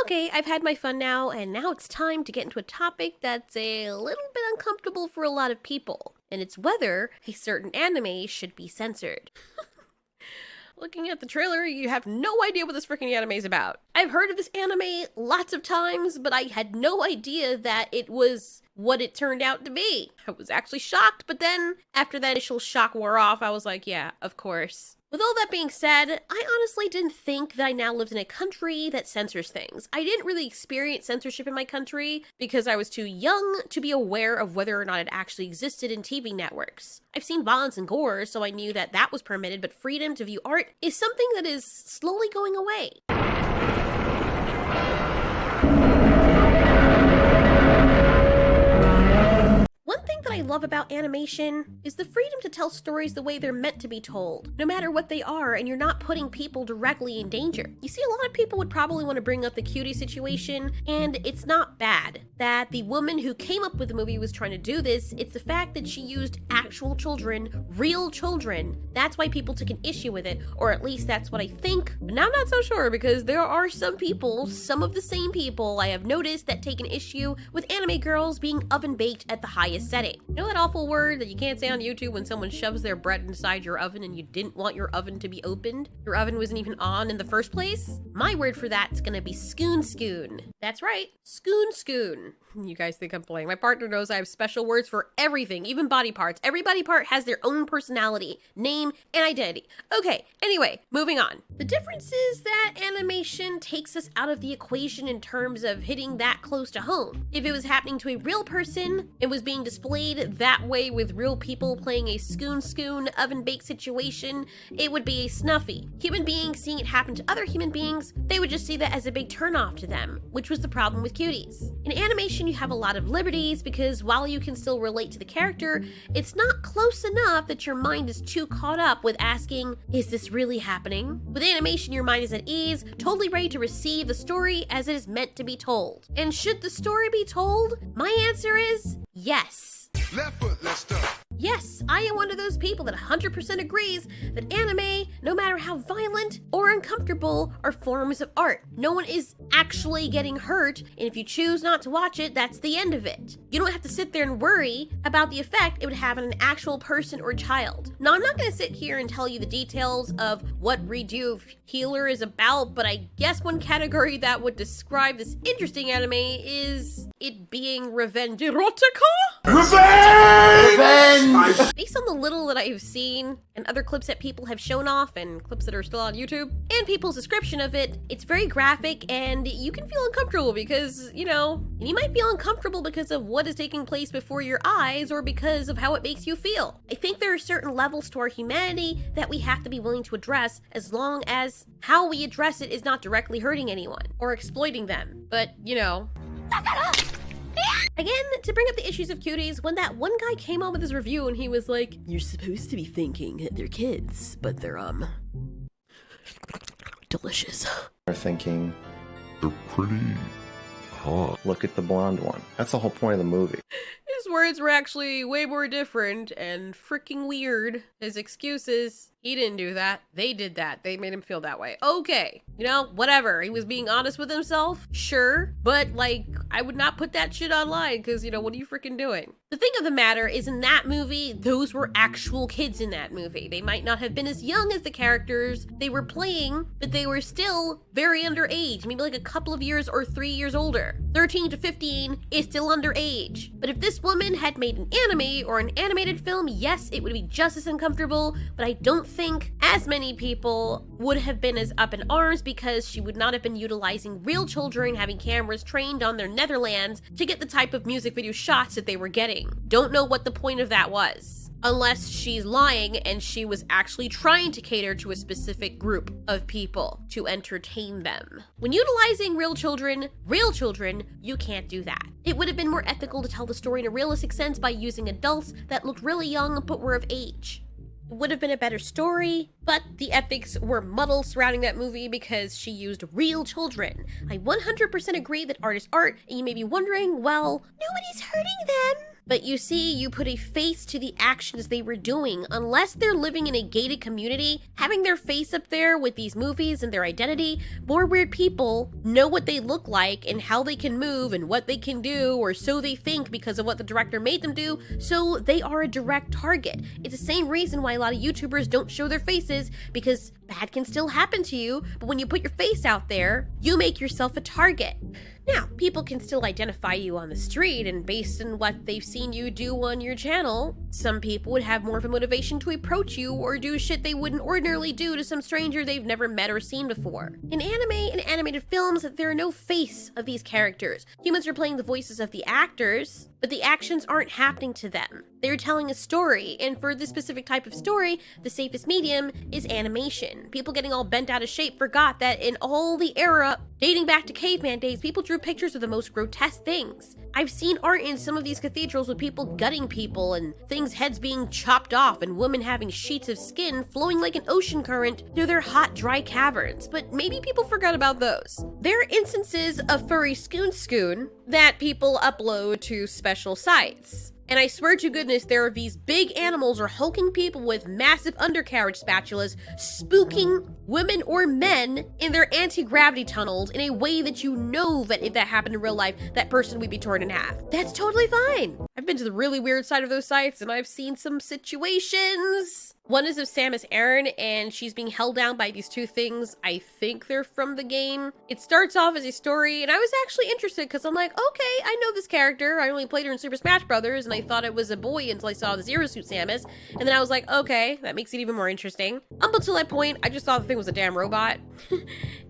Okay, I've had my fun now, and now it's time to get into a topic that's a little bit uncomfortable for a lot of people, and it's whether a certain anime should be censored. Looking at the trailer, you have no idea what this freaking anime is about. I've heard of this anime lots of times, but I had no idea that it was what it turned out to be. I was actually shocked, but then after that initial shock wore off, I was like, yeah, of course. With all that being said, I honestly didn't think that I now lived in a country that censors things. I didn't really experience censorship in my country because I was too young to be aware of whether or not it actually existed in TV networks. I've seen violence and gore, so I knew that that was permitted, but freedom to view art is something that is slowly going away. One thing that I love about animation is the freedom to tell stories the way they're meant to be told, no matter what they are, and you're not putting people directly in danger. You see, a lot of people would probably want to bring up the cutie situation, and it's not bad that the woman who came up with the movie was trying to do this. It's the fact that she used actual children, real children. That's why people took an issue with it, or at least that's what I think. But now I'm not so sure, because there are some people, some of the same people I have noticed, that take an issue with anime girls being oven baked at the highest setting. You know that awful word that you can't say on YouTube when someone shoves their bread inside your oven and you didn't want your oven to be opened? Your oven wasn't even on in the first place? My word for that's gonna be skoon. That's right, skoon. You guys think I'm playing. My partner knows I have special words for everything, even body parts. Every body part has their own personality, name, and identity. Okay, anyway, moving on. The difference is that animation takes us out of the equation in terms of hitting that close to home. If it was happening to a real person, it was being displayed that way with real people playing a skoon oven bake situation, it would be a snuffy. Human beings seeing it happen to other human beings, they would just see that as a big turnoff to them, which was the problem with cuties. In animation, you have a lot of liberties because while you can still relate to the character, it's not close enough that your mind is too caught up with asking, is this really happening? With animation, your mind is at ease, totally ready to receive the story as it is meant to be told. And should the story be told? My answer is yes. Left foot, let's start. Yes, I am one of those people that 100% agrees that anime, no matter how violent or uncomfortable, are forms of art. No one is actually getting hurt, and if you choose not to watch it, that's the end of it. You don't have to sit there and worry about the effect it would have on an actual person or child. Now, I'm not going to sit here and tell you the details of what Redo of Healer is about, but I guess one category that would describe this interesting anime is it being revenge erotica? Revenge! Based on the little that I've seen and other clips that people have shown off and clips that are still on YouTube and people's description of it, it's very graphic and you can feel uncomfortable because, you know, and you might feel uncomfortable because of what is taking place before your eyes or because of how it makes you feel. I think there are certain levels to our humanity that we have to be willing to address as long as how we address it is not directly hurting anyone or exploiting them. But, you know. Again, to bring up the issues of cuties, when that one guy came on with his review and he was like, you're supposed to be thinking that they're kids, but they're, delicious. They're thinking, They're pretty hot. look at the blonde one. That's the whole point of the movie. His words were actually way more different and freaking weird. His excuses, he didn't do that. They did that. They made him feel that way. Okay, you know, whatever. He was being honest with himself, sure. But, like, I would not put that shit online because, you know, what are you freaking doing? The thing of the matter is in that movie, those were actual kids in that movie. They might not have been as young as the characters they were playing, but they were still very underage, maybe like a couple of years or 3 years older. 13 to 15 is still underage. But if this woman had made an anime or an animated film, yes, it would be just as uncomfortable, but I don't think as many people would have been as up in arms because she would not have been utilizing real children having cameras trained on their Netherlands to get the type of music video shots that they were getting. Don't know what the point of that was. Unless she's lying and she was actually trying to cater to a specific group of people to entertain them. When utilizing real children, you can't do that. It would have been more ethical to tell the story in a realistic sense by using adults that looked really young but were of age. It would have been a better story, but the ethics were muddled surrounding that movie because she used real children. I 100% agree that art is art, and you may be wondering, well, nobody's hurting them. But you see, you put a face to the actions they were doing. Unless they're living in a gated community, having their face up there with these movies and their identity, more weird people know what they look like and how they can move and what they can do, or so they think because of what the director made them do, so they are a direct target. It's the same reason why a lot of YouTubers don't show their faces, because bad can still happen to you, but when you put your face out there, you make yourself a target. Now, people can still identify you on the street, and based on what they've seen you do on your channel, some people would have more of a motivation to approach you or do shit they wouldn't ordinarily do to some stranger they've never met or seen before. In anime and animated films, there are no face of these characters. Humans are playing the voices of the actors, but the actions aren't happening to them. They're telling a story, and for this specific type of story, the safest medium is animation. People getting all bent out of shape forgot that in all the era dating back to caveman days, people drew pictures of the most grotesque things. I've seen art in some of these cathedrals with people gutting people and things heads being chopped off and women having sheets of skin flowing like an ocean current through their hot, dry caverns, but maybe people forgot about those. There are instances of furry skoon that people upload to special sites. And I swear to goodness, there are these big animals or hulking people with massive undercarriage spatulas spooking women or men in their anti-gravity tunnels in a way that you know that if that happened in real life, that person would be torn in half. That's totally fine. I've been to the really weird side of those sites and I've seen some situations. One is of Samus Aran, and she's being held down by these two things. I think they're from the game. It starts off as a story, and I was actually interested because I'm like, okay, I know this character. I only played her in Super Smash Brothers, and I thought it was a boy until I saw the Zero Suit Samus. And then I was like, okay, that makes it even more interesting. Up until that point, I just thought the thing was a damn robot.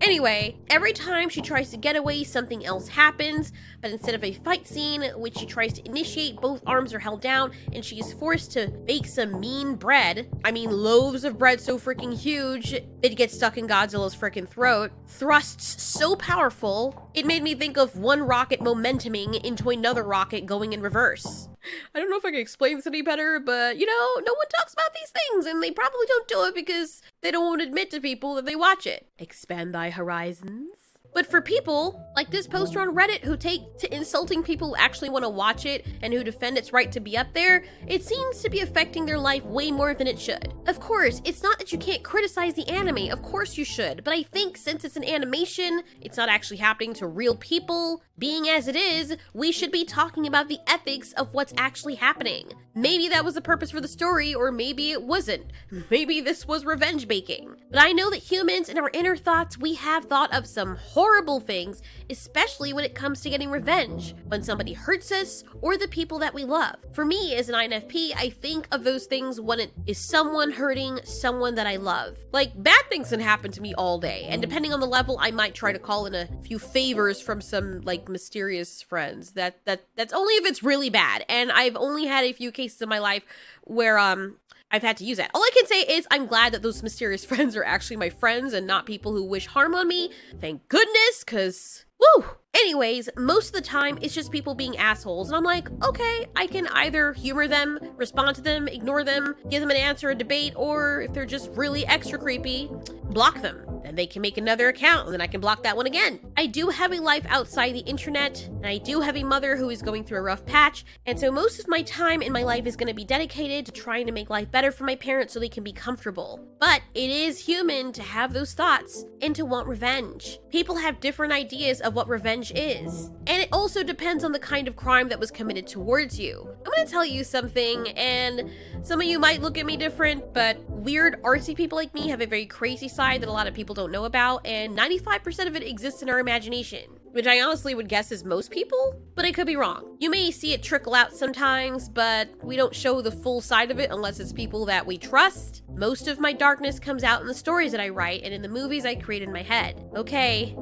Anyway, every time she tries to get away, something else happens. But instead of a fight scene, which she tries to initiate, both arms are held down, and she is forced to bake some mean bread. I mean, loaves of bread so freaking huge, it gets stuck in Godzilla's freaking throat. Thrusts so powerful, it made me think of one rocket momentuming into another rocket going in reverse. I don't know if I can explain this any better, but you know, no one talks about these things, and they probably don't do it because they don't want to admit to people that they watch it. Expand thy horizons. But for people like this poster on Reddit who take to insulting people who actually want to watch it and who defend its right to be up there, it seems to be affecting their life way more than it should. Of course, it's not that you can't criticize the anime, of course you should, but I think since it's an animation, it's not actually happening to real people, being as it is, we should be talking about the ethics of what's actually happening. Maybe that was the purpose for the story, or maybe it wasn't. Maybe this was revenge baking. But I know that humans in our inner thoughts, we have thought of some horrible things, especially when it comes to getting revenge, when somebody hurts us or the people that we love. For me, as an INFP, I think of those things when it is someone hurting someone that I love. Like, bad things can happen to me all day, and depending on the level, I might try to call in a few favors from some, like, mysterious friends. That's only if it's really bad, and I've only had a few cases in my life where, I've had to use that. All I can say is I'm glad that those mysterious friends are actually my friends and not people who wish harm on me. Thank goodness, because, woo! Anyways, most of the time, it's just people being assholes, and I'm like, okay, I can either humor them, respond to them, ignore them, give them an answer, a debate, or if they're just really extra creepy, block them. Then they can make another account, and then I can block that one again. I do have a life outside the internet, and I do have a mother who is going through a rough patch, and so most of my time in my life is going to be dedicated to trying to make life better for my parents so they can be comfortable. But it is human to have those thoughts and to want revenge. People have different ideas of what revenge is, and it also depends on the kind of crime that was committed towards you. I'm going to tell you something, and some of you might look at me different, but weird artsy people like me have a very crazy side that a lot of people don't know about, and 95% of it exists in our imagination, which I honestly would guess is most people, but I could be wrong. You may see it trickle out sometimes, but we don't show the full side of it unless it's people that we trust. Most of my darkness comes out in the stories that I write and in the movies I create in my head. Okay,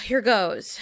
here goes.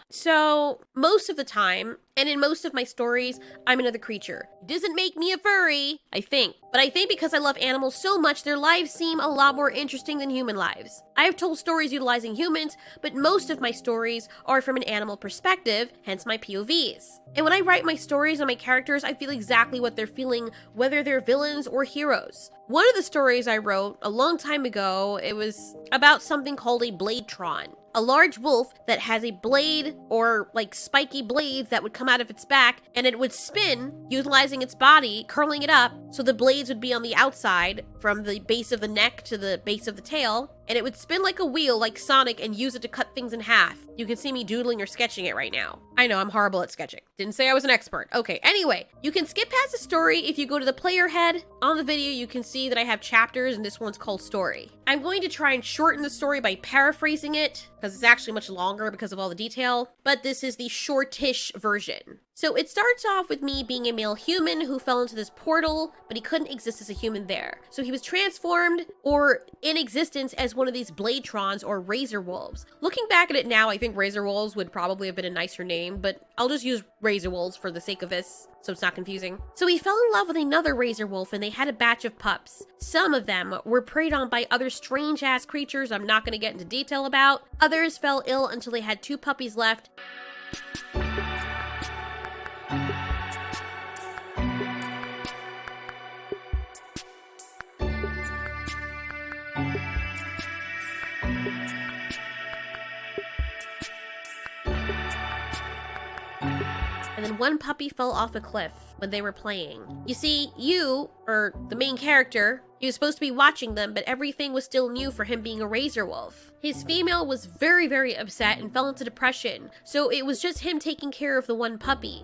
So, most of the time, and in most of my stories, I'm another creature. It doesn't make me a furry, I think. But I think because I love animals so much, their lives seem a lot more interesting than human lives. I have told stories utilizing humans, but most of my stories are from an animal perspective, hence my POVs. And when I write my stories on my characters, I feel exactly what they're feeling, whether they're villains or heroes. One of the stories I wrote a long time ago, it was about something called a Bladetron. A large wolf that has a blade or like spiky blades that would come out of its back, and it would spin utilizing its body, curling it up so the blades would be on the outside from the base of the neck to the base of the tail, and it would spin like a wheel like Sonic and use it to cut things in half. You can see me doodling or sketching it right now. I know, I'm horrible at sketching. Didn't say I was an expert. Okay, anyway, you can skip past the story if you go to the player head. On the video, you can see that I have chapters and this one's called Story. I'm going to try and shorten the story by paraphrasing it, because it's actually much longer because of all the detail, but this is the shortish version. So it starts off with me being a male human who fell into this portal, but he couldn't exist as a human there. So he was transformed or in existence as one of these Bladetrons or Razor Wolves. Looking back at it now, I think Razor Wolves would probably have been a nicer name, but I'll just use Razor Wolves for the sake of this, so it's not confusing. So he fell in love with another Razor Wolf and they had a batch of pups. Some of them were preyed on by other strange-ass creatures I'm not going to get into detail about. Others fell ill until they had 2 puppies left. And then 1 puppy fell off a cliff when they were playing. You see, you, or the main character, he was supposed to be watching them, but everything was still new for him being a Razor Wolf. His female was very, very upset and fell into depression, so it was just him taking care of the 1 puppy.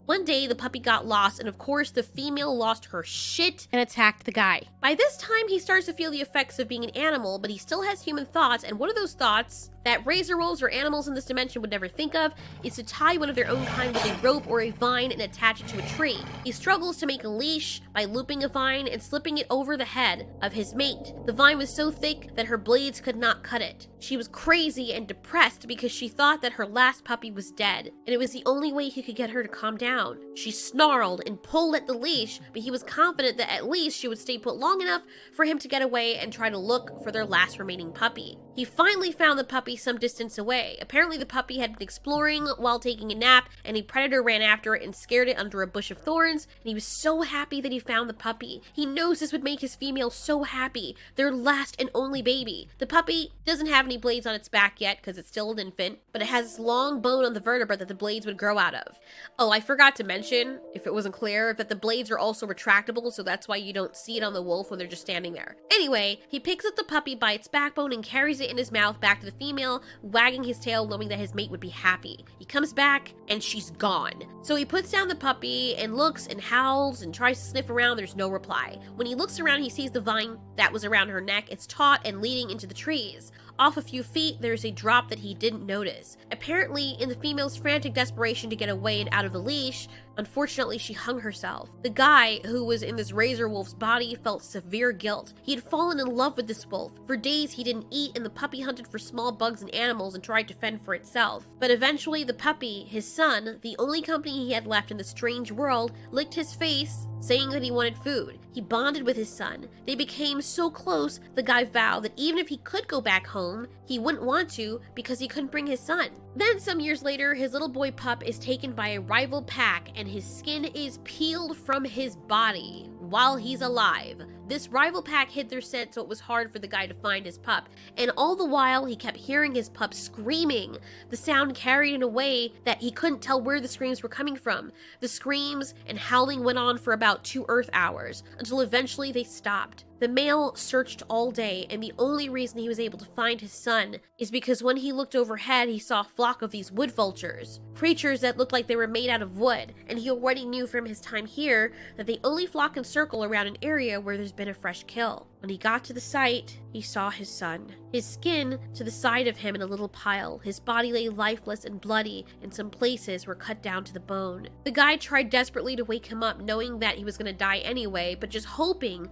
One day, the puppy got lost, and of course, the female lost her shit and attacked the guy. By this time, he starts to feel the effects of being an animal, but he still has human thoughts, and one of those thoughts that Razor Wolves or animals in this dimension would never think of is to tie one of their own kind with a rope or a vine and attach it to a tree. He struggles to make a leash by looping a vine and slipping it over the head of his mate. The vine was so thick that her blades could not cut it. She was crazy and depressed because she thought that her last puppy was dead, and it was the only way he could get her to calm down. She snarled and pulled at the leash, but he was confident that at least she would stay put long enough for him to get away and try to look for their last remaining puppy. He finally found the puppy some distance away. Apparently the puppy had been exploring while taking a nap, and a predator ran after it and scared it under a bush of thorns, and he was so happy that he found the puppy. He knows this would make his female so happy, their last and only baby. The puppy doesn't have any blades on its back yet because it's still an infant, but it has this long bone on the vertebra that the blades would grow out of. Oh, I forgot to mention, if it wasn't clear, that the blades are also retractable, so that's why you don't see it on the wolf when they're just standing there. Anyway, he picks up the puppy by its backbone and carries it in his mouth back to the female, wagging his tail knowing that his mate would be happy. He comes back and she's gone. So he puts down the puppy and looks and howls and tries to sniff around. There's no reply. When he looks around, he sees the vine that was around her neck. It's taut and leading into the trees. Off a few feet, there's a drop that he didn't notice. Apparently, in the female's frantic desperation to get away and out of the leash, unfortunately, she hung herself. The guy who was in this Razor Wolf's body felt severe guilt. He had fallen in love with this wolf. For days, he didn't eat, and the puppy hunted for small bugs and animals and tried to fend for itself. But eventually, the puppy, his son, the only company he had left in the strange world, licked his face, saying that he wanted food. He bonded with his son. They became so close, the guy vowed that even if he could go back home, he wouldn't want to because he couldn't bring his son. Then some years later, his little boy pup is taken by a rival pack and his skin is peeled from his body while he's alive. This rival pack hid their scent, so it was hard for the guy to find his pup. And all the while, he kept hearing his pup screaming. The sound carried in a way that he couldn't tell where the screams were coming from. The screams and howling went on for about 2 Earth hours, until eventually they stopped. The male searched all day, and the only reason he was able to find his son is because when he looked overhead, he saw a flock of these wood vultures, creatures that looked like they were made out of wood, and he already knew from his time here that they only flock and circle around an area where there's been a fresh kill. When he got to the site, he saw his son. His skin to the side of him in a little pile. His body lay lifeless and bloody, and some places were cut down to the bone. The guy tried desperately to wake him up, knowing that he was going to die anyway, but just hoping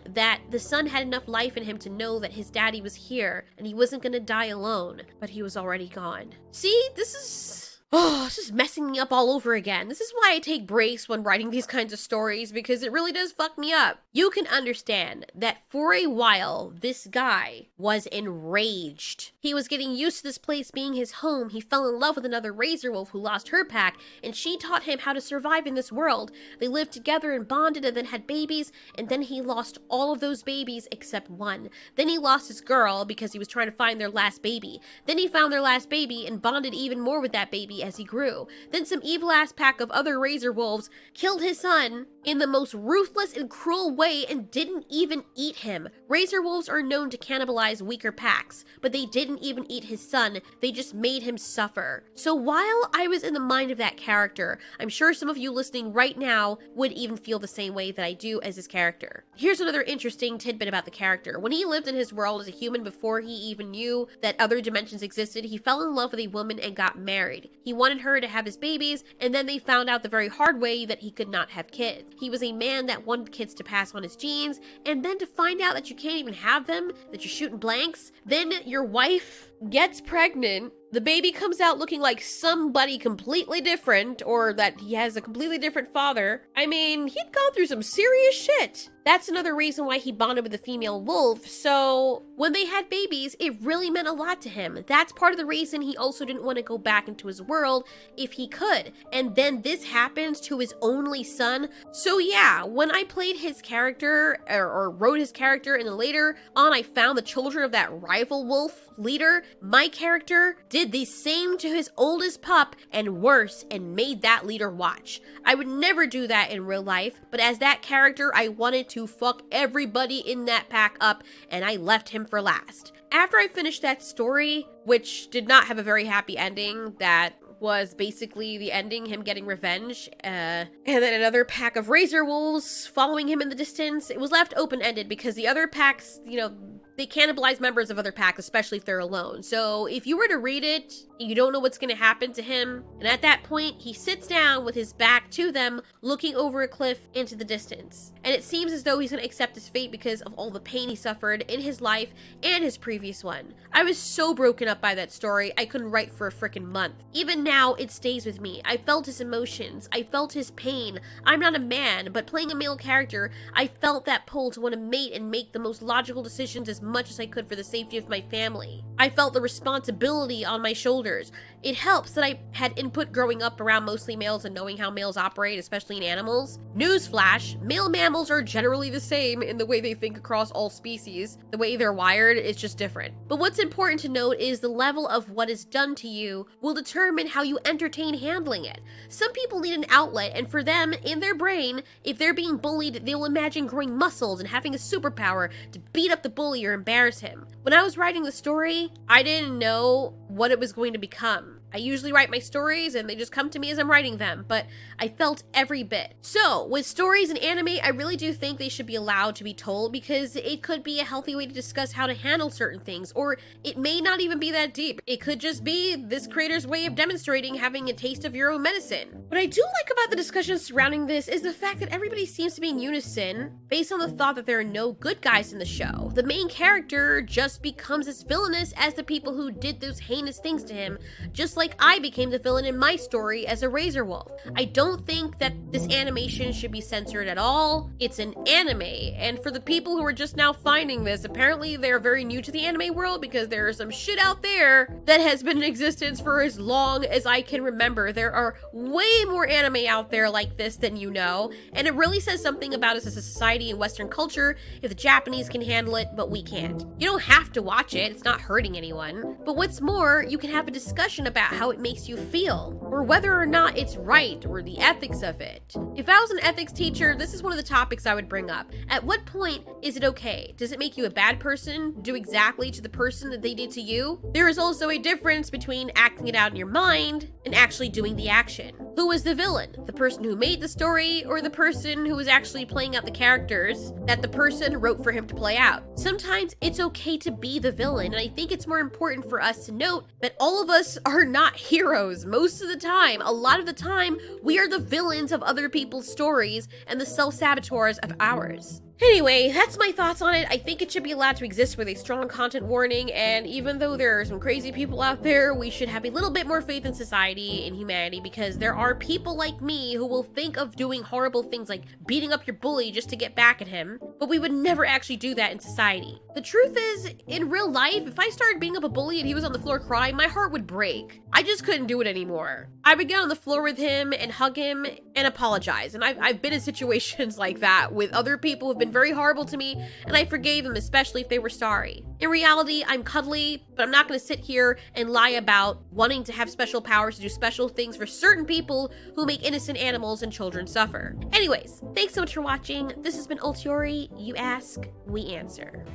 that the son had enough life in him to know that his daddy was here, and he wasn't going to die alone, but he was already gone. See, this is Oh, this is messing me up all over again. This is why I take breaks when writing these kinds of stories, because it really does fuck me up. You can understand that for a while, this guy was enraged. He was getting used to this place being his home. He fell in love with another razor wolf who lost her pack, and she taught him how to survive in this world. They lived together and bonded and then had babies, and then he lost all of those babies except one. Then he lost his girl because he was trying to find their last baby. Then he found their last baby and bonded even more with that baby as he grew. Then some evil-ass pack of other razor wolves killed his son in the most ruthless and cruel way and didn't even eat him. Razor wolves are known to cannibalize weaker packs, but they didn't even eat his son. They just made him suffer. So while I was in the mind of that character, I'm sure some of you listening right now would even feel the same way that I do as his character. Here's another interesting tidbit about the character. When he lived in his world as a human before he even knew that other dimensions existed, he fell in love with a woman and got married. He wanted her to have his babies, and then they found out the very hard way that he could not have kids. He was a man that wanted kids to pass on his genes, and then to find out that you can't even have them, that you're shooting blanks, then your wife gets pregnant, the baby comes out looking like somebody completely different, or that he has a completely different father. I mean, he'd gone through some serious shit. That's another reason why he bonded with the female wolf, so when they had babies, it really meant a lot to him. That's part of the reason he also didn't want to go back into his world if he could. And then this happens to his only son. So yeah, when I played his character, or wrote his character, and then later on I found the children of that rival wolf leader, my character did the same to his oldest pup and worse, and made that leader watch. I would never do that in real life, but as that character, I wanted to fuck everybody in that pack up, and I left him for last. After I finished that story, which did not have a very happy ending, that was basically the ending, him getting revenge, and then another pack of razor wolves following him in the distance. It was left open-ended because the other packs, you know, they cannibalize members of other packs, especially if they're alone. So if you were to read it, you don't know what's going to happen to him. And at that point, he sits down with his back to them, looking over a cliff into the distance. And it seems as though he's going to accept his fate because of all the pain he suffered in his life and his previous one. I was so broken up by that story, I couldn't write for a freaking month. Even now, it stays with me. I felt his emotions. I felt his pain. I'm not a man, but playing a male character, I felt that pull to want to mate and make the most logical decisions as much as I could for the safety of my family. I felt the responsibility on my shoulders. It helps that I had input growing up around mostly males and knowing how males operate, especially in animals. Newsflash, male mammals are generally the same in the way they think across all species. The way they're wired is just different. But what's important to note is the level of what is done to you will determine how you entertain handling it. Some people need an outlet, and for them, in their brain, if they're being bullied, they'll imagine growing muscles and having a superpower to beat up the bully or embarrass him. When I was writing the story, I didn't know what it was going to become. I usually write my stories and they just come to me as I'm writing them, but I felt every bit. So, with stories in anime, I really do think they should be allowed to be told because it could be a healthy way to discuss how to handle certain things, or it may not even be that deep. It could just be this creator's way of demonstrating having a taste of your own medicine. What I do like about the discussion surrounding this is the fact that everybody seems to be in unison based on the thought that there are no good guys in the show. The main character just becomes as villainous as the people who did those heinous things to him, just like I became the villain in my story as a razor wolf. I don't think that this animation should be censored at all. It's an anime, and for the people who are just now finding this, apparently they're very new to the anime world because there is some shit out there that has been in existence for as long as I can remember. There are way more anime out there like this than you know, and it really says something about us as a society and Western culture if the Japanese can handle it, but we can't. You don't have to watch it, it's not hurting anyone. But what's more, you can have a discussion about how it makes you feel, or whether or not it's right, or the ethics of it. If I was an ethics teacher, this is one of the topics I would bring up. At what point is it okay? Does it make you a bad person? Do exactly to the person that they did to you? There is also a difference between acting it out in your mind and actually doing the action. Who is the villain? The person who made the story, or the person who was actually playing out the characters that the person wrote for him to play out? Sometimes it's okay to be the villain, and I think it's more important for us to note that all of us are not heroes most of the time. A lot of the time, we are the villains of other people's stories and the self-saboteurs of ours. Anyway, that's my thoughts on it. I think it should be allowed to exist with a strong content warning, and even though there are some crazy people out there, we should have a little bit more faith in society and humanity, because there are people like me who will think of doing horrible things like beating up your bully just to get back at him, but we would never actually do that in society. The truth is, in real life, if I started beating up a bully and he was on the floor crying, my heart would break. I just couldn't do it anymore. I would get on the floor with him and hug him and apologize, and I've been in situations like that with other people who've been very horrible to me, and I forgave them, especially if they were sorry. In reality, I'm cuddly, but I'm not going to sit here and lie about wanting to have special powers to do special things for certain people who make innocent animals and children suffer. Anyways, thanks so much for watching. This has been Alteori. You ask, we answer.